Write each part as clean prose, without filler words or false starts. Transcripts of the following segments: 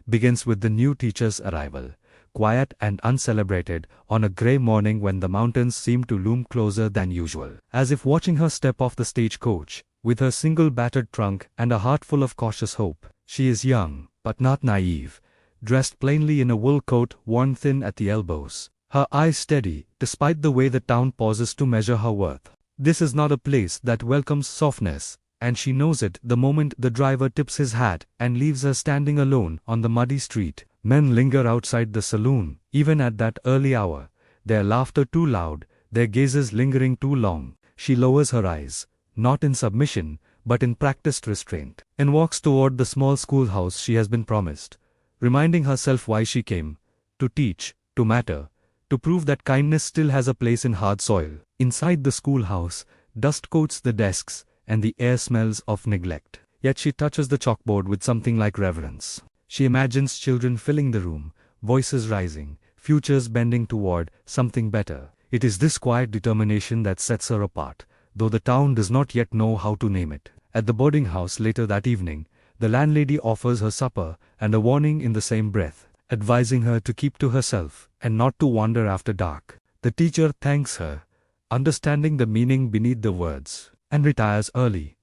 begins with the new teacher's arrival, quiet and uncelebrated, on a grey morning when the mountains seem to loom closer than usual. As if watching her step off the stagecoach, with her single battered trunk and a heart full of cautious hope. She is young, but not naive, dressed plainly in a wool coat worn thin at the elbows. Her eyes steady, despite the way the town pauses to measure her worth. This is not a place that welcomes softness, and she knows it the moment the driver tips his hat and leaves her standing alone on the muddy street. Men linger outside the saloon, even at that early hour, their laughter too loud, their gazes lingering too long. She lowers her eyes, not in submission, but in practiced restraint, and walks toward the small schoolhouse she has been promised, reminding herself why she came: to teach, to matter, to prove that kindness still has a place in hard soil. Inside the schoolhouse, dust coats the desks, and the air smells of neglect. Yet she touches the chalkboard with something like reverence. She imagines children filling the room, voices rising, futures bending toward something better. It is this quiet determination that sets her apart, though the town does not yet know how to name it. At the boarding house later that evening, the landlady offers her supper and a warning in the same breath, advising her to keep to herself and not to wander after dark. The teacher thanks her, understanding the meaning beneath the words, and retires early,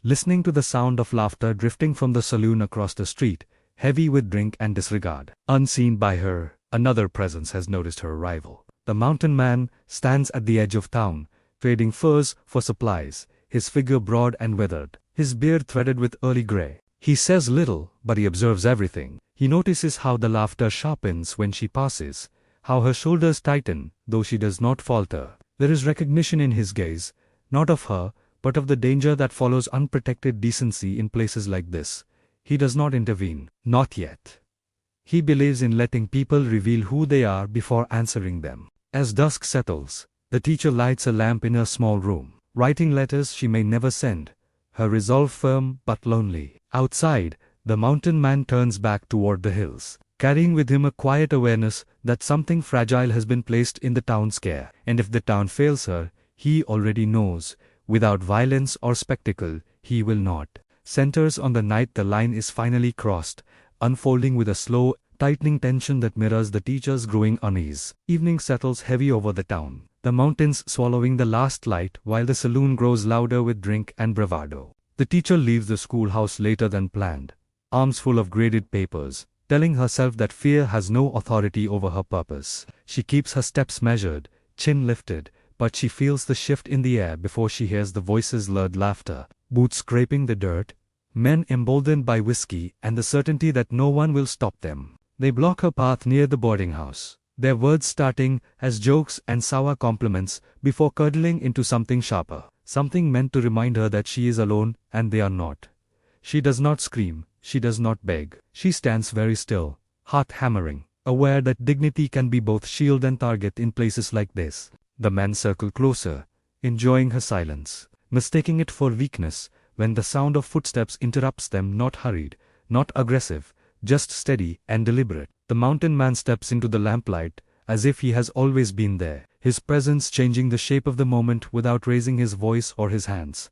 listening to the sound of laughter drifting from the saloon across the street, heavy with drink and disregard. Unseen by her, another presence has noticed her arrival. The mountain man stands at the edge of town, trading furs for supplies, his figure broad and weathered, his beard threaded with early gray. He says little, but he observes everything. He notices how the laughter sharpens when she passes, how her shoulders tighten, though she does not falter. There is recognition in his gaze, not of her, but of the danger that follows unprotected decency in places like this. He does not intervene, not yet. He believes in letting people reveal who they are before answering them. As dusk settles, the teacher lights a lamp in her small room, writing letters she may never send, her resolve firm but lonely. Outside, the mountain man turns back toward the hills, carrying with him a quiet awareness that something fragile has been placed in the town's care. And if the town fails her, he already knows, without violence or spectacle, he will not. Centers on the night the line is finally crossed, unfolding with a slow, tightening tension that mirrors the teacher's growing unease. Evening settles heavy over the town, the mountains swallowing the last light while the saloon grows louder with drink and bravado. The teacher leaves the schoolhouse later than planned, arms full of graded papers, telling herself that fear has no authority over her purpose. She keeps her steps measured, chin lifted, but she feels the shift in the air before she hears the voices' lurid laughter, boots scraping the dirt, men emboldened by whiskey and the certainty that no one will stop them. They block her path near the boarding house, their words starting as jokes and sour compliments before curdling into something sharper, something meant to remind her that she is alone and they are not. She does not scream, she does not beg. She stands very still, heart hammering, aware that dignity can be both shield and target in places like this. The men circle closer, enjoying her silence, mistaking it for weakness, when the sound of footsteps interrupts them. Not hurried, not aggressive, just steady and deliberate. The mountain man steps into the lamplight, as if he has always been there, his presence changing the shape of the moment without raising his voice or his hands.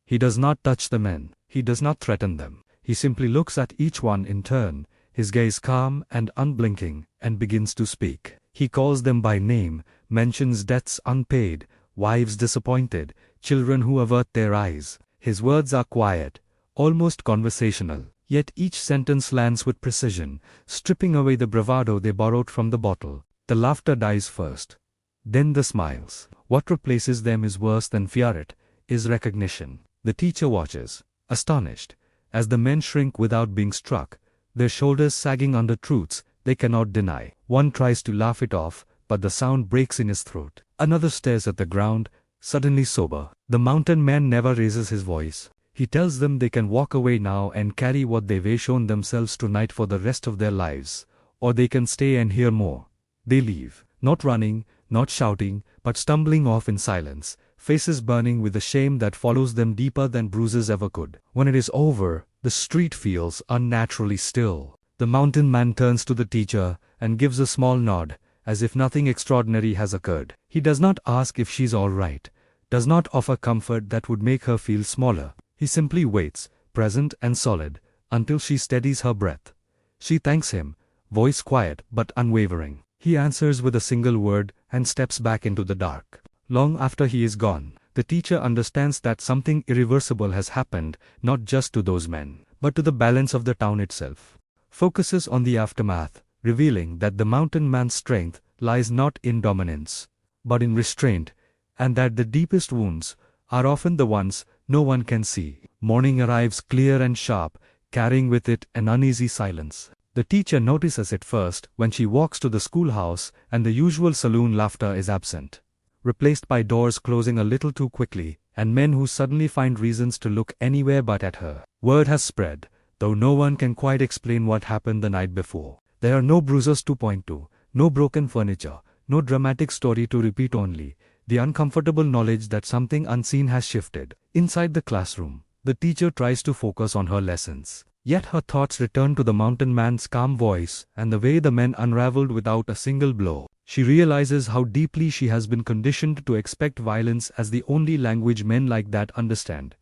He does not touch the men, he does not threaten them. He simply looks at each one in turn, his gaze calm and unblinking, and begins to speak. He calls them by name, mentions debts unpaid, wives disappointed, children who avert their eyes. His words are quiet, almost conversational, yet each sentence lands with precision, stripping away the bravado they borrowed from the bottle. The laughter dies first, then the smiles. What replaces them is worse than fear, it is recognition. The teacher watches, astonished, as the men shrink without being struck, their shoulders sagging under truths they cannot deny. One tries to laugh it off, but the sound breaks in his throat. Another stares at the ground, suddenly sober. The mountain man never raises his voice. He tells them they can walk away now and carry what they've shown themselves tonight for the rest of their lives, or they can stay and hear more. They leave, not running, not shouting, but stumbling off in silence, faces burning with the shame that follows them deeper than bruises ever could. When it is over, the street feels unnaturally still. The mountain man turns to the teacher and gives a small nod, as if nothing extraordinary has occurred. He does not ask if she's all right, does not offer comfort that would make her feel smaller. He simply waits, present and solid, until she steadies her breath. She thanks him, voice quiet but unwavering. He answers with a single word and steps back into the dark. Long after he is gone, the teacher understands that something irreversible has happened, not just to those men, but to the balance of the town itself. Focuses on the aftermath, revealing that the mountain man's strength lies not in dominance, but in restraint, and that the deepest wounds are often the ones no one can see. Morning arrives clear and sharp, carrying with it an uneasy silence. The teacher notices it first when she walks to the schoolhouse and the usual saloon laughter is absent, replaced by doors closing a little too quickly, and men who suddenly find reasons to look anywhere but at her. Word has spread, though no one can quite explain what happened the night before. There are no bruises to point to, no broken furniture, no dramatic story to repeat, only the uncomfortable knowledge that something unseen has shifted. Inside the classroom, the teacher tries to focus on her lessons. Yet her thoughts return to the mountain man's calm voice and the way the men unraveled without a single blow. She realizes how deeply she has been conditioned to expect violence as the only language men like that understand,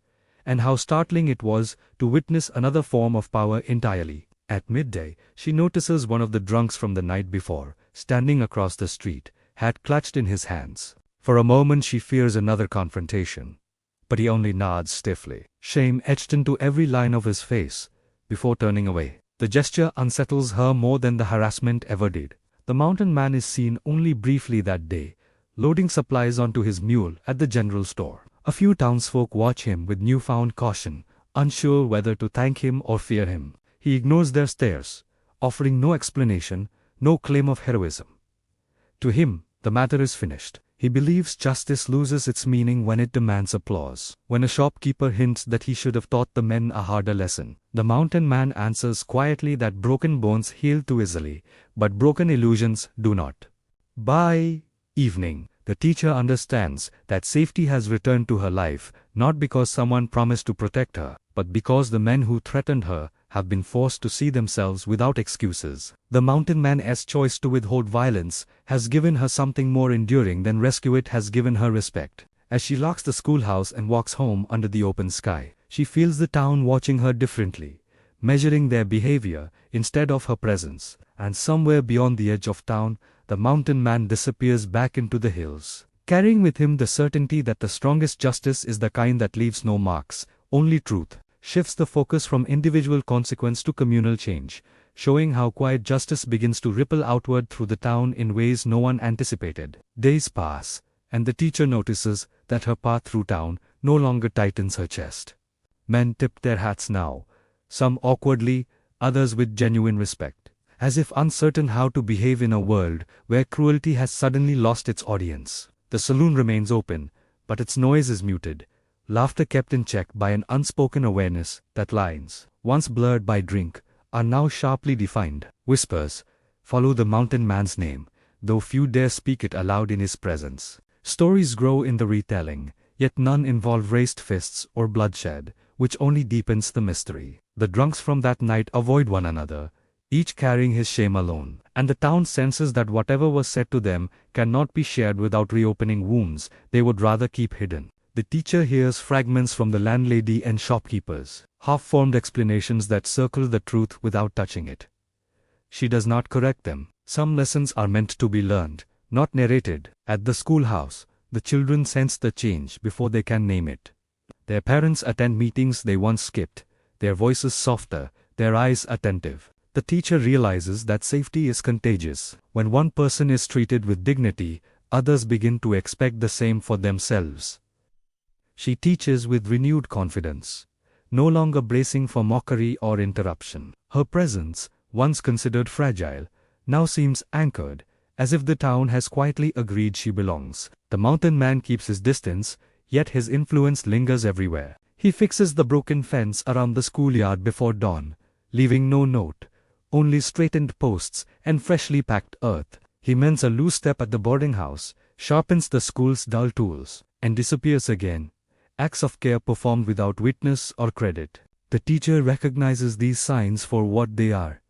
and how startling it was to witness another form of power entirely. At midday, she notices one of the drunks from the night before, standing across the street, hat clutched in his hands. For a moment she fears another confrontation, but he only nods stiffly, shame etched into every line of his face, before turning away. The gesture unsettles her more than the harassment ever did. The mountain man is seen only briefly that day, loading supplies onto his mule at the general store. A few townsfolk watch him with newfound caution, unsure whether to thank him or fear him. He ignores their stares, offering no explanation, no claim of heroism. To him, the matter is finished. He believes justice loses its meaning when it demands applause. When a shopkeeper hints that he should have taught the men a harder lesson, the mountain man answers quietly that broken bones heal too easily, but broken illusions do not. By evening, the teacher understands that safety has returned to her life, not because someone promised to protect her, but because the men who threatened her have been forced to see themselves without excuses. The mountain man's choice to withhold violence has given her something more enduring than rescue. It has given her respect. As she locks the schoolhouse and walks home under the open sky, she feels the town watching her differently, measuring their behavior instead of her presence. And somewhere beyond the edge of town, the mountain man disappears back into the hills, carrying with him the certainty that the strongest justice is the kind that leaves no marks, only truth. Shifts the focus from individual consequence to communal change, showing how quiet justice begins to ripple outward through the town in ways no one anticipated. Days pass, and the teacher notices that her path through town no longer tightens her chest. Men tip their hats now, some awkwardly, others with genuine respect, as if uncertain how to behave in a world where cruelty has suddenly lost its audience. The saloon remains open, but its noise is muted. Laughter kept in check by an unspoken awareness that lines, once blurred by drink, are now sharply defined. Whispers follow the mountain man's name, though few dare speak it aloud in his presence. Stories grow in the retelling, yet none involve raised fists or bloodshed, which only deepens the mystery. The drunks from that night avoid one another, each carrying his shame alone, and the town senses that whatever was said to them cannot be shared without reopening wounds they would rather keep hidden. The teacher hears fragments from the landlady and shopkeepers, half-formed explanations that circle the truth without touching it. She does not correct them. Some lessons are meant to be learned, not narrated. At the schoolhouse, the children sense the change before they can name it. Their parents attend meetings they once skipped, their voices softer, their eyes attentive. The teacher realizes that safety is contagious. When one person is treated with dignity, others begin to expect the same for themselves. She teaches with renewed confidence, no longer bracing for mockery or interruption. Her presence, once considered fragile, now seems anchored, as if the town has quietly agreed she belongs. The mountain man keeps his distance, yet his influence lingers everywhere. He fixes the broken fence around the schoolyard before dawn, leaving no note, only straightened posts and freshly packed earth. He mends a loose step at the boarding house, sharpens the school's dull tools, and disappears again. Acts of care performed without witness or credit. The teacher recognizes these signs for what they are.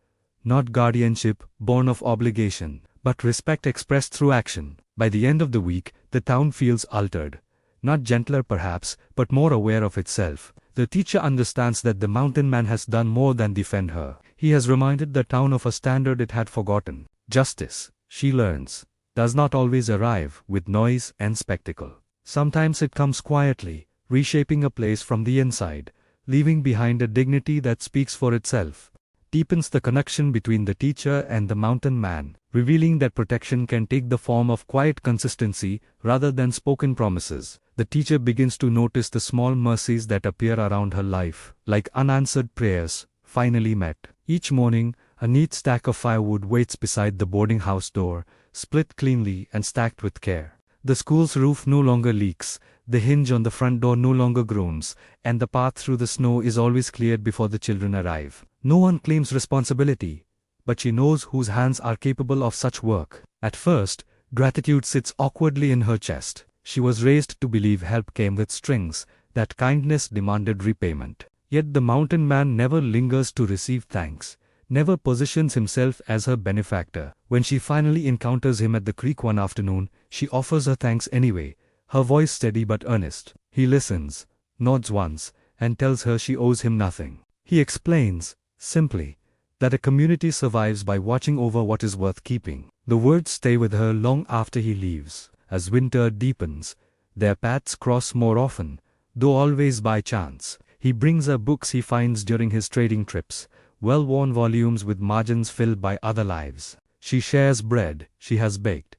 Not guardianship, born of obligation, but respect expressed through action. By the end of the week, the town feels altered. Not gentler perhaps, but more aware of itself. The teacher understands that the mountain man has done more than defend her. He He has reminded the town of a standard it had forgotten. Justice, she learns, does not always arrive with noise and spectacle. Sometimes it comes quietly, reshaping a place from the inside, leaving behind a dignity that speaks for itself. Deepens the connection between the teacher and the mountain man, revealing that protection can take the form of quiet consistency rather than spoken promises. The teacher begins to notice the small mercies that appear around her life, like unanswered prayers, finally met. Each morning, a neat stack of firewood waits beside the boarding house door, split cleanly and stacked with care. The school's roof no longer leaks, the hinge on the front door no longer groans, and the path through the snow is always cleared before the children arrive. No one claims responsibility, but she knows whose hands are capable of such work. At first, gratitude sits awkwardly in her chest. She was raised to believe help came with strings, that kindness demanded repayment. Yet the mountain man never lingers to receive thanks, never positions himself as her benefactor. When she finally encounters him at the creek one afternoon, she offers her thanks anyway, her voice steady but earnest. He listens, nods once, and tells her she owes him nothing. He explains, simply, that a community survives by watching over what is worth keeping. The words stay with her long after he leaves. As winter deepens, their paths cross more often, though always by chance. He brings her books he finds during his trading trips, well-worn volumes with margins filled by other lives. She shares bread she has baked,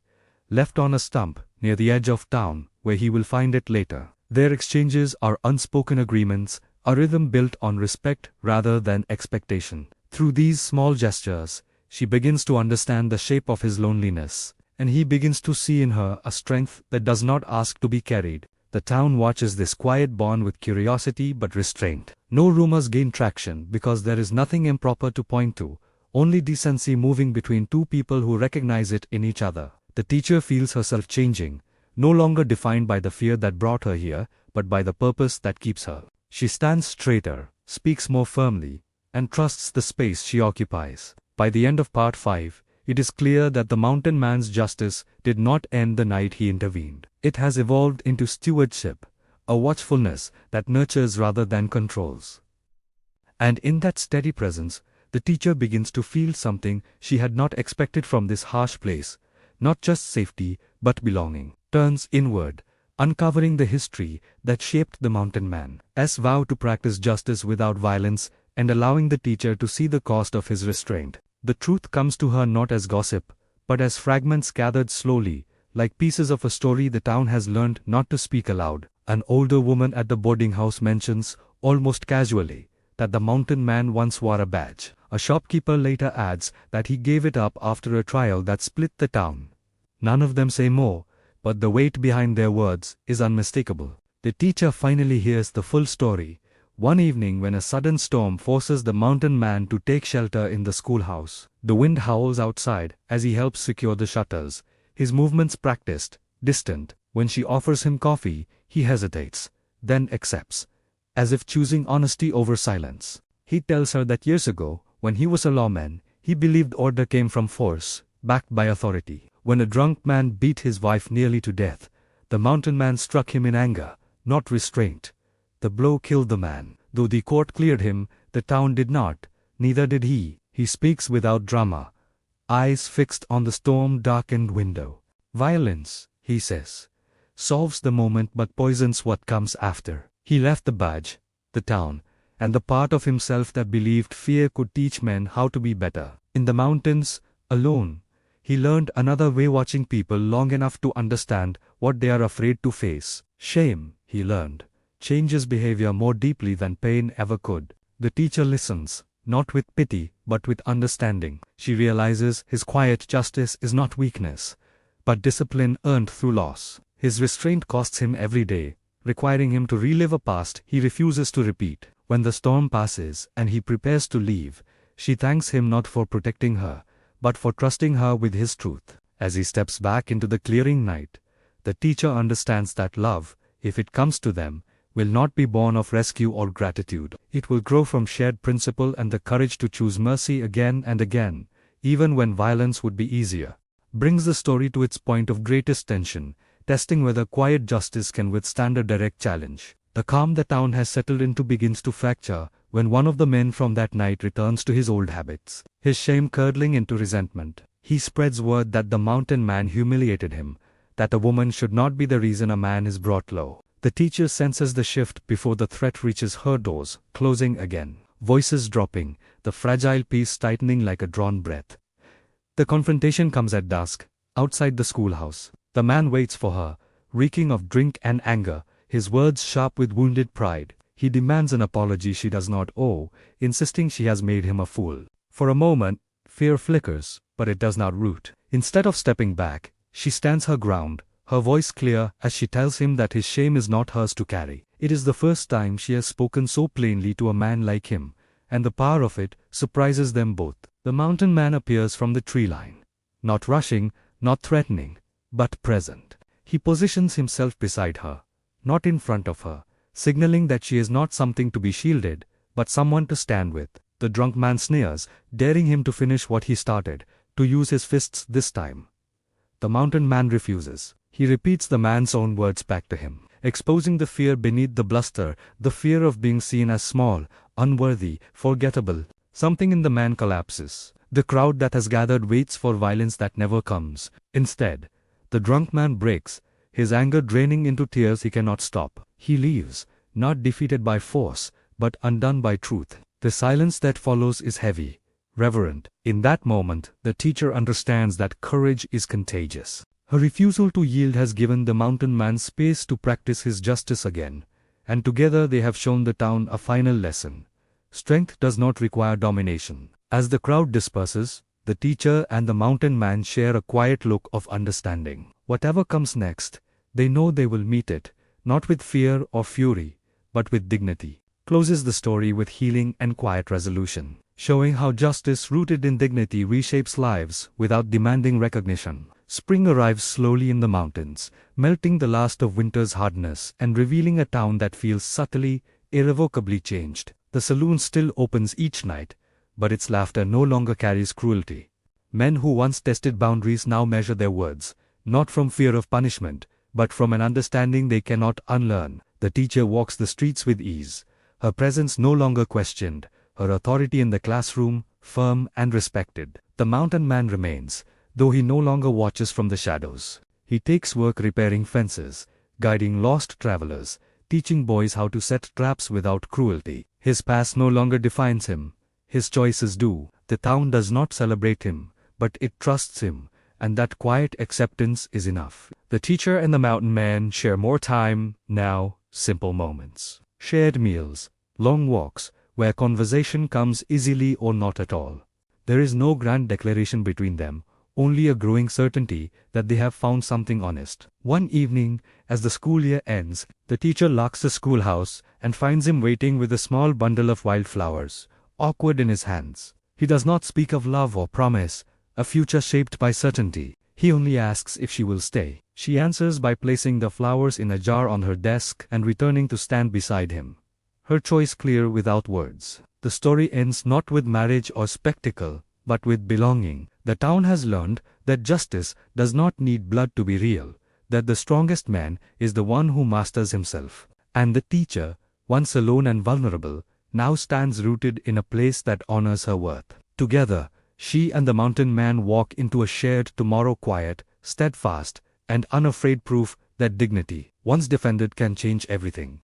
left on a stump near the edge of town, where he will find it later. Their exchanges are unspoken agreements, a rhythm built on respect rather than expectation. Through these small gestures, she begins to understand the shape of his loneliness, and he begins to see in her a strength that does not ask to be carried. The town watches this quiet bond with curiosity but restraint. No rumors gain traction because there is nothing improper to point to, only decency moving between two people who recognize it in each other. The teacher feels herself changing, no longer defined by the fear that brought her here, but by the purpose that keeps her. She stands straighter, speaks more firmly, and trusts the space she occupies. By the end of part 5, it is clear that the mountain man's justice did not end the night he intervened. It has evolved into stewardship, a watchfulness that nurtures rather than controls. And in that steady presence, the teacher begins to feel something she had not expected from this harsh place, not just safety, but belonging. Turns inward, uncovering the history that shaped the mountain man. S vow to practice justice without violence and allowing the teacher to see the cost of his restraint. The truth comes to her not as gossip, but as fragments gathered slowly, like pieces of a story the town has learned not to speak aloud. An older woman at the boarding house mentions, almost casually, that the mountain man once wore a badge. A shopkeeper later adds that he gave it up after a trial that split the town. None of them say more, but the weight behind their words is unmistakable. The teacher finally hears the full story, one evening when a sudden storm forces the mountain man to take shelter in the schoolhouse. The wind howls outside as he helps secure the shutters, his movements practiced, distant. When she offers him coffee, he hesitates, then accepts, as if choosing honesty over silence. He tells her that years ago, when he was a lawman, he believed order came from force, backed by authority. When a drunk man beat his wife nearly to death, the mountain man struck him in anger, not restraint. The blow killed the man. Though the court cleared him, the town did not, neither did he. He speaks without drama, eyes fixed on the storm-darkened window. Violence, he says, solves the moment but poisons what comes after. He left the badge, the town, and the part of himself that believed fear could teach men how to be better. In the mountains, alone, he learned another way, watching people long enough to understand what they are afraid to face. Shame, he learned, changes behavior more deeply than pain ever could. The teacher listens, not with pity, but with understanding. She realizes his quiet justice is not weakness, but discipline earned through loss. His restraint costs him every day, requiring him to relive a past he refuses to repeat. When the storm passes and he prepares to leave, she thanks him not for protecting her, but for trusting her with his truth. As he steps back into the clearing night, the teacher understands that love, if it comes to them, will not be born of rescue or gratitude. It will grow from shared principle and the courage to choose mercy again and again, even when violence would be easier. Brings the story to its point of greatest tension, testing whether quiet justice can withstand a direct challenge. The calm the town has settled into begins to fracture when one of the men from that night returns to his old habits, his shame curdling into resentment. He spreads word that the mountain man humiliated him, that a woman should not be the reason a man is brought low. The teacher senses the shift before the threat reaches her doors, closing again. Voices dropping, the fragile peace tightening like a drawn breath. The confrontation comes at dusk, outside the schoolhouse. The man waits for her, reeking of drink and anger, his words sharp with wounded pride. He demands an apology she does not owe, insisting she has made him a fool. For a moment, fear flickers, but it does not root. Instead of stepping back, she stands her ground, her voice clear as she tells him that his shame is not hers to carry. It is the first time she has spoken so plainly to a man like him, and the power of it surprises them both. The mountain man appears from the tree line. Not rushing, not threatening, but present. He positions himself beside her, not in front of her, signaling that she is not something to be shielded, but someone to stand with. The drunk man sneers, daring him to finish what he started, to use his fists this time. The mountain man refuses. He repeats the man's own words back to him, exposing the fear beneath the bluster, the fear of being seen as small, unworthy, forgettable. Something in the man collapses. The crowd that has gathered waits for violence that never comes. Instead, the drunk man breaks, his anger draining into tears he cannot stop. He leaves, not defeated by force, but undone by truth. The silence that follows is heavy, reverent. In that moment, the teacher understands that courage is contagious. Her refusal to yield has given the mountain man space to practice his justice again, and together they have shown the town a final lesson. Strength does not require domination. As the crowd disperses, the teacher and the mountain man share a quiet look of understanding. Whatever comes next, they know they will meet it, not with fear or fury, but with dignity. Closes the story with healing and quiet resolution, showing how justice rooted in dignity reshapes lives without demanding recognition. Spring arrives slowly in the mountains, melting the last of winter's hardness and revealing a town that feels subtly, irrevocably changed. The saloon still opens each night, but its laughter no longer carries cruelty. Men who once tested boundaries now measure their words, not from fear of punishment, but from an understanding they cannot unlearn. The teacher walks the streets with ease, her presence no longer questioned, her authority in the classroom firm and respected. The mountain man remains, though he no longer watches from the shadows. He takes work repairing fences, guiding lost travelers, teaching boys how to set traps without cruelty. His past no longer defines him, his choices do. The town does not celebrate him, but it trusts him, and that quiet acceptance is enough. The teacher and the mountain man share more time, now, simple moments. Shared meals, long walks, where conversation comes easily or not at all. There is no grand declaration between them, only a growing certainty that they have found something honest. One evening, as the school year ends, the teacher locks the schoolhouse and finds him waiting with a small bundle of wildflowers, awkward in his hands. He does not speak of love or promise, a future shaped by certainty. He only asks if she will stay. She answers by placing the flowers in a jar on her desk and returning to stand beside him, her choice clear without words. The story ends not with marriage or spectacle, but with belonging. The town has learned that justice does not need blood to be real, that the strongest man is the one who masters himself. And the teacher, once alone and vulnerable, now stands rooted in a place that honors her worth. Together, she and the mountain man walk into a shared tomorrow, quiet, steadfast, and unafraid, proof that dignity, once defended, can change everything.